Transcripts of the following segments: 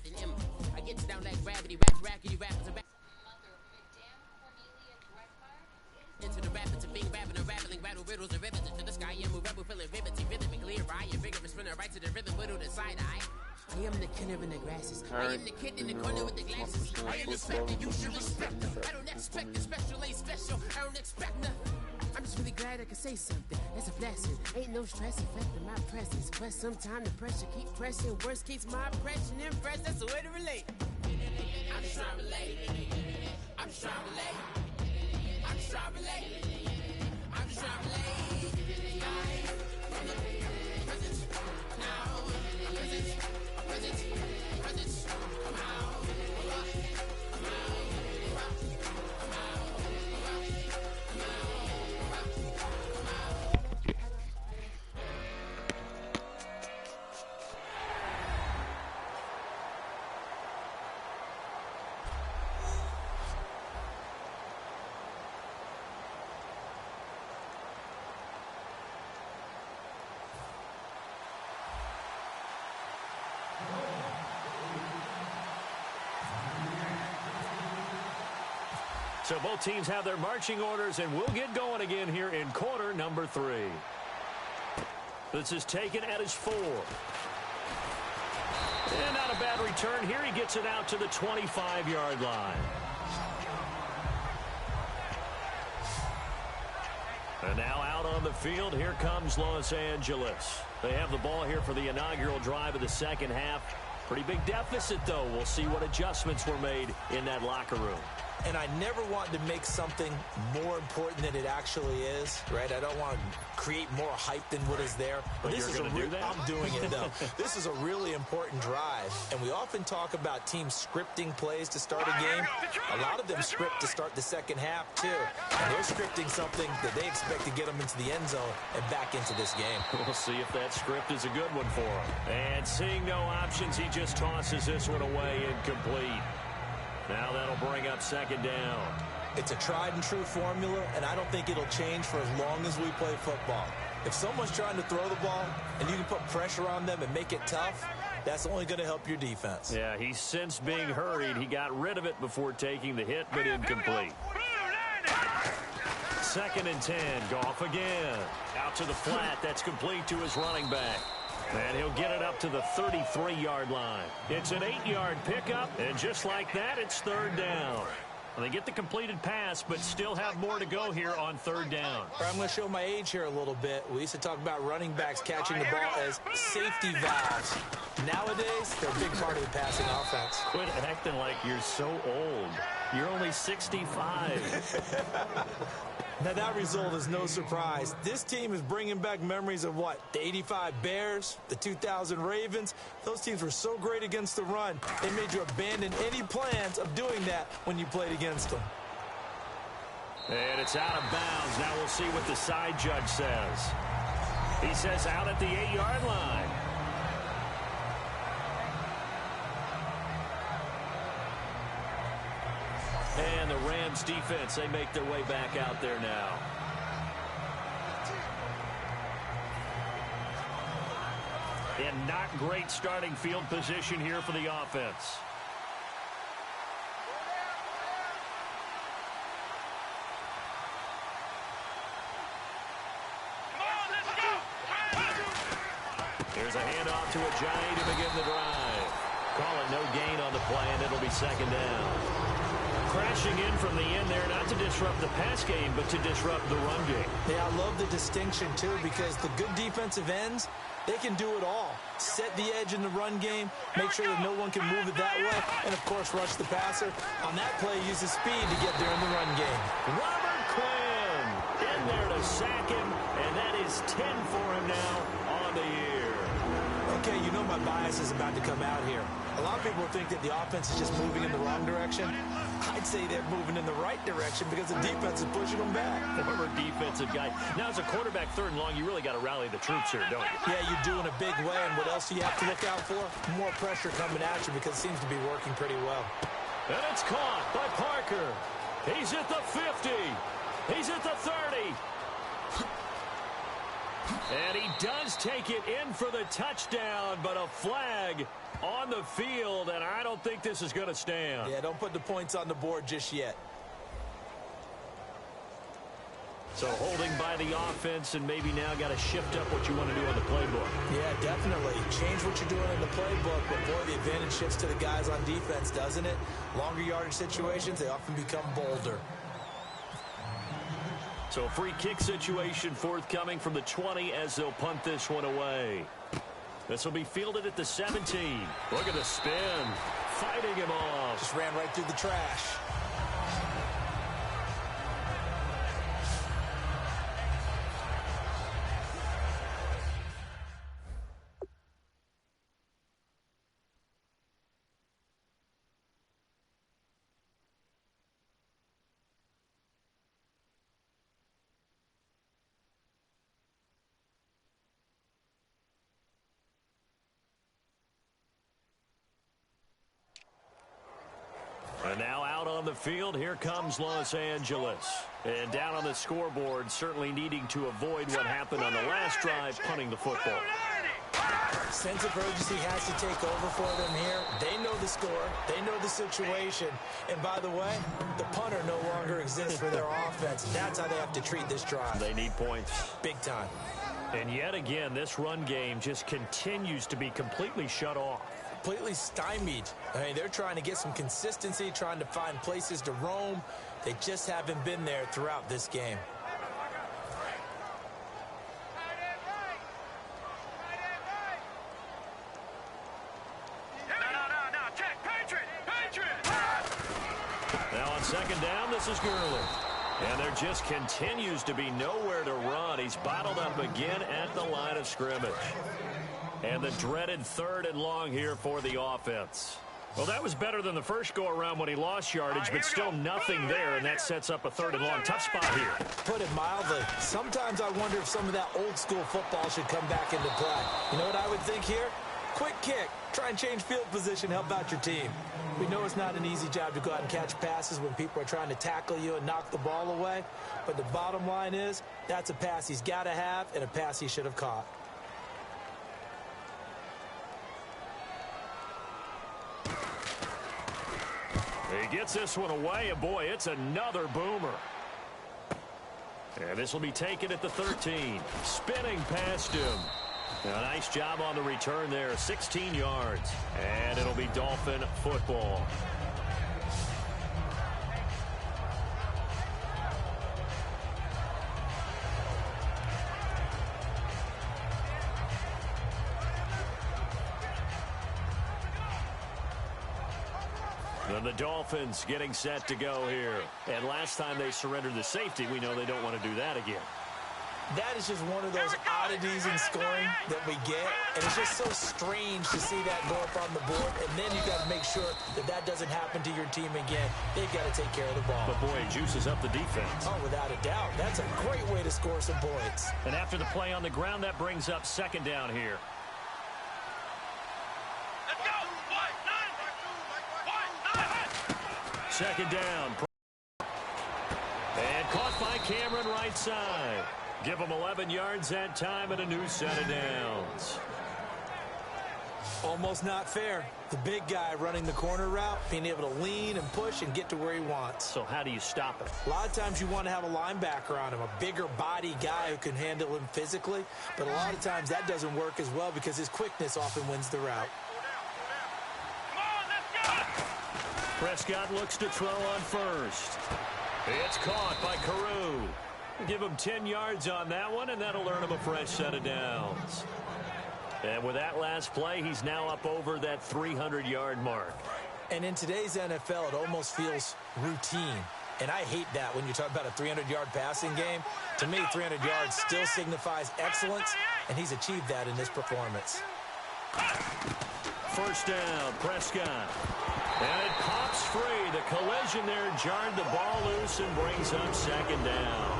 nothing in me. I get down like gravity, rackety rappers are back. Into the rapids of being rapping and rattling, rattle riddles and rivets into the sky. I'm a rebel, feeling riveting, rhythmically right, vigorous, spinner right to the rhythm, widow to side eye. I am the killer in the grasses. I am the kid in the corner with the glasses. I am the specter, you should respect her. I don't expect the special, ain't special. I don't expect nothing. I'm just really glad I can say something. That's a blessing. Ain't no stress affecting my presence. But sometimes the pressure keep pressing. Worst keeps my impression impressed. That's the way to relate. I'm just trying to relate. I'm just trying to relate. I'm just trying to relate. I'm just trying to relate. From the present now. Present, come out. So both teams have their marching orders, and we'll get going again here in quarter number 3. This is taken at his 4. And not a bad return here. He gets it out to the 25-yard line. And now out on the field, here comes Los Angeles. They have the ball here for the inaugural drive of the second half. Pretty big deficit, though. We'll see what adjustments were made in that locker room. And I never want to make something more important than it actually is, right? I don't want to create more hype than what is there. But this you're going to do that? I'm doing it, though. This is a really important drive. And we often talk about teams scripting plays to start a game. A lot of them script to start the second half, too. And they're scripting something that they expect to get them into the end zone and back into this game. We'll see if that script is a good one for him. And seeing no options, he just tosses this one away incomplete. Now that'll bring up second down. It's a tried and true formula, and I don't think it'll change for as long as we play football. If someone's trying to throw the ball and you can put pressure on them and make it tough, that's only going to help your defense. Yeah, he's since being hurried. He got rid of it before taking the hit, but incomplete. Second and 10. Goff again. Out to the flat. That's complete to his running back. And he'll get it up to the 33-yard line. It's an 8-yard pickup, and just like that, it's third down. Well, they get the completed pass, but still have more to go here on third down. I'm going to show my age here a little bit. We used to talk about running backs catching the ball as safety valves. Nowadays, they're a big part of the passing offense. Quit acting like you're so old. You're only 65. Now, that result is no surprise. This team is bringing back memories of what? The 85 Bears, the 2000 Ravens. Those teams were so great against the run. They made you abandon any plans of doing that when you played against them. And it's out of bounds. Now we'll see what the side judge says. He says out at the 8-yard line. And the Rams defense, they make their way back out there now. And not great starting field position here for the offense. Here's a handoff to a Giant to begin the drive. Call it no gain on the play, and it'll be second down. Crashing in from the end there, not to disrupt the pass game, but to disrupt the run game. Yeah, I love the distinction, too, because the good defensive ends, they can do it all. Set the edge in the run game, make sure that no one can move it that way, and, of course, rush the passer. On that play, use his speed to get there in the run game. Robert Quinn in there to sack him, and that is 10 for him now on the year. Okay, you know my bias is about to come out here. A lot of people think that the offense is just moving in the wrong direction. I'd say they're moving in the right direction because the defense is pushing them back. Former defensive guy. Now, as a quarterback, third and long, you really got to rally the troops here, don't you? Yeah, you do in a big way. And what else do you have to look out for? More pressure coming at you because it seems to be working pretty well. And it's caught by Parker. He's at the 50. He's at the 30. And he does take it in for the touchdown, but a flag on the field, and I don't think this is going to stand. Yeah, don't put the points on the board just yet. So holding by the offense, and maybe now got to shift up what you want to do on the playbook. Yeah, definitely. Change what you're doing in the playbook, but boy, the advantage shifts to the guys on defense, doesn't it? Longer yardage situations, they often become bolder. So free kick situation forthcoming from the 20 as they'll punt this one away. This will be fielded at the 17. Look at the spin. Fighting him off. Just ran right through the trash. And now out on the field, here comes Los Angeles. And down on the scoreboard, certainly needing to avoid what happened on the last drive, punting the football. Sense of urgency has to take over for them here. They know the score. They know the situation. And by the way, the punter no longer exists for their offense. That's how they have to treat this drive. They need points. Big time. And yet again, this run game just continues to be completely shut off. Completely stymied. I mean, they're trying to get some consistency, trying to find places to roam. They just haven't been there throughout this game. Now on second down, this is Gurley. And there just continues to be nowhere to run. He's bottled up again at the line of scrimmage. And the dreaded third and long here for the offense. Well, that was better than the first go-around when he lost yardage, but still nothing there, and that sets up a third and long. Tough spot here. Put it mildly. Sometimes I wonder if some of that old-school football should come back into play. You know what I would think here? Quick kick. Try and change field position, help out your team. We know it's not an easy job to go out and catch passes when people are trying to tackle you and knock the ball away, but the bottom line is that's a pass he's got to have and a pass he should have caught. He gets this one away, and boy, it's another boomer. And this will be taken at the 13. Spinning past him. A nice job on the return there, 16 yards. And it'll be Dolphin football. And the Dolphins getting set to go here. And last time they surrendered the safety, we know they don't want to do that again. That is just one of those oddities in scoring that we get. And it's just so strange to see that go up on the board. And then you got to make sure that that doesn't happen to your team again. They've got to take care of the ball. But, boy, it juices up the defense. Oh, without a doubt. That's a great way to score some points. And after the play on the ground, that brings up second down here. Second down. And caught by Cameron right side. Give him 11 yards that time and a new set of downs. Almost not fair. The big guy running the corner route, being able to lean and push and get to where he wants. So how do you stop it? A lot of times you want to have a linebacker on him, a bigger body guy who can handle him physically. But a lot of times that doesn't work as well because his quickness often wins the route. Prescott looks to throw on first. It's caught by Carew. Give him 10 yards on that one, and that'll earn him a fresh set of downs. And with that last play, he's now up over that 300-yard mark. And in today's NFL, it almost feels routine. And I hate that when you talk about a 300-yard passing game. To me, 300 yards still signifies excellence, and he's achieved that in this performance. First down, Prescott. And it pops free. The collision there jarred the ball loose and brings up second down.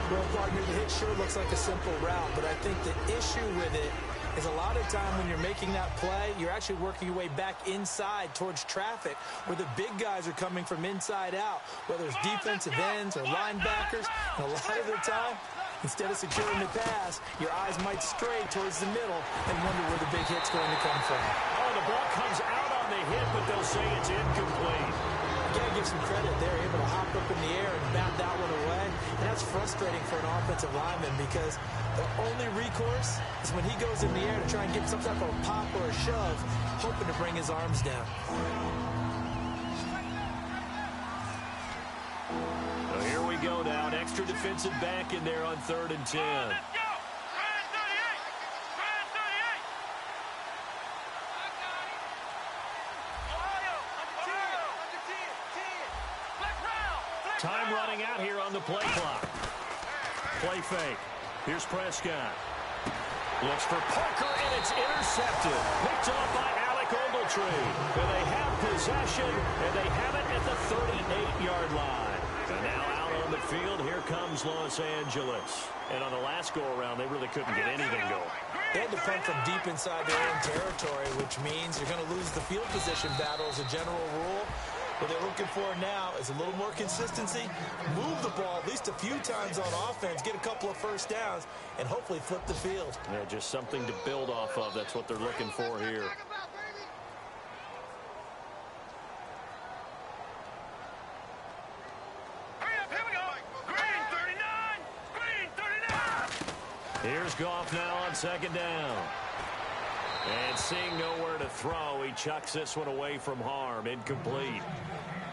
Well, partner, the hit sure looks like a simple route, but I think the issue with it is a lot of time when you're making that play, you're actually working your way back inside towards traffic where the big guys are coming from inside out, whether it's defensive ends or linebackers. And a lot of the time, Instead of securing the pass, your eyes might stray towards the middle and wonder where the big hit's going to come from. Oh, the ball comes out on the hit, but they'll say it's incomplete. You got to give some credit. They're able to hop up in the air and bat that one away. And that's frustrating for an offensive lineman because the only recourse is when he goes in the air to try and get some type of a pop or a shove, hoping to bring his arms down. So here we go now. An extra defensive back in there on 3rd and 10. Time running out here on the play clock. Play fake. Here's Prescott. Looks for Parker, and it's intercepted. Picked off by Alec Ogletree. And they have possession, and they have it at the 38-yard line. And now out on the field, here comes Los Angeles. And on the last go-around, they really couldn't get anything going. They had to punt from deep inside their own territory, which means you're going to lose the field position battle as a general rule. What they're looking for now is a little more consistency, move the ball at least a few times on offense, get a couple of first downs, and hopefully flip the field. Yeah, just something to build off of. That's what they're looking for here. Here's Goff now on 2nd down. And seeing nowhere to throw, he chucks this one away from harm. Incomplete.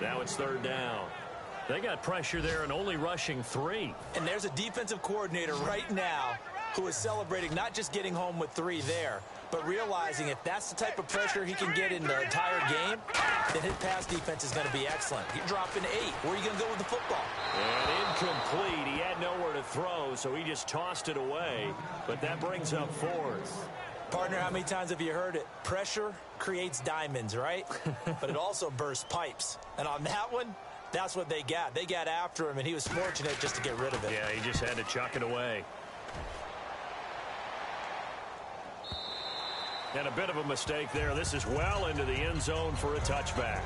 Now it's 3rd down. They got pressure there and only rushing 3. And there's a defensive coordinator right now who is celebrating not just getting home with 3 there, but realizing if that's the type of pressure he can get in the entire game, then his pass defense is going to be excellent. You're dropping 8. Where are you going to go with the football? And incomplete. He had nowhere to throw, so he just tossed it away. But that brings up 4th. Partner, how many times have you heard it? Pressure creates diamonds, right? But it also bursts pipes. And on that one, that's what they got. They got after him, and he was fortunate just to get rid of it. Yeah, he just had to chuck it away. And a bit of a mistake there. This is well into the end zone for a touchback.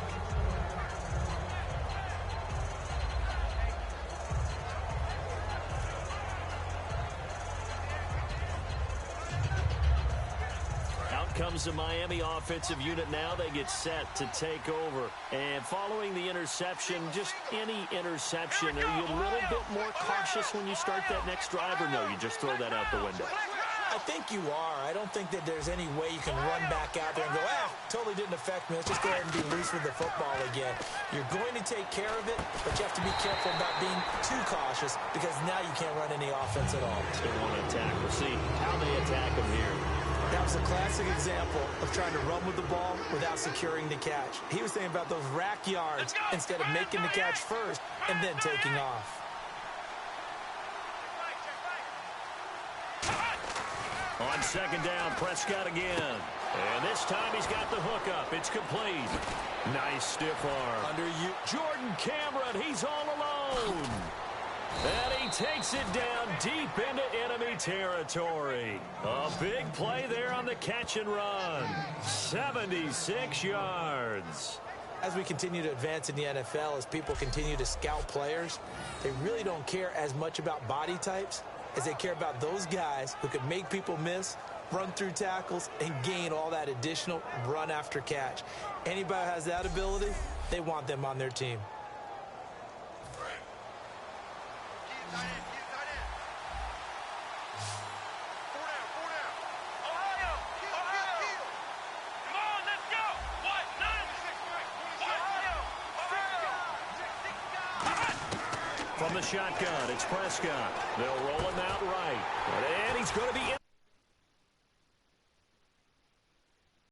Comes the Miami offensive unit now. They get set to take over. And following the interception, just any interception, are you a little bit more cautious when you start that next drive, or no, you just throw that out the window? I think you are. I don't think that there's any way you can run back out there and go, totally didn't affect me. Let's just go ahead and be loose with the football again. You're going to take care of it, but you have to be careful about being too cautious because now you can't run any offense at all. They want to attack. We'll see how they attack them here. That was a classic example of trying to run with the ball without securing the catch. He was thinking about those rack yards instead of making the catch first and then taking off. On 2nd down, Prescott again. And this time he's got the hook up. It's complete. Nice stiff arm. Under you, Jordan Cameron, he's all alone. And he takes it down deep into enemy territory. A big play there on the catch and run. 76 yards. As we continue to advance in the NFL, as people continue to scout players, they really don't care as much about body types as they care about those guys who could make people miss, run through tackles, and gain all that additional run after catch. Anybody who has that ability, they want them on their team. From the shotgun, it's Prescott. They'll roll him out right. And he's going to be in.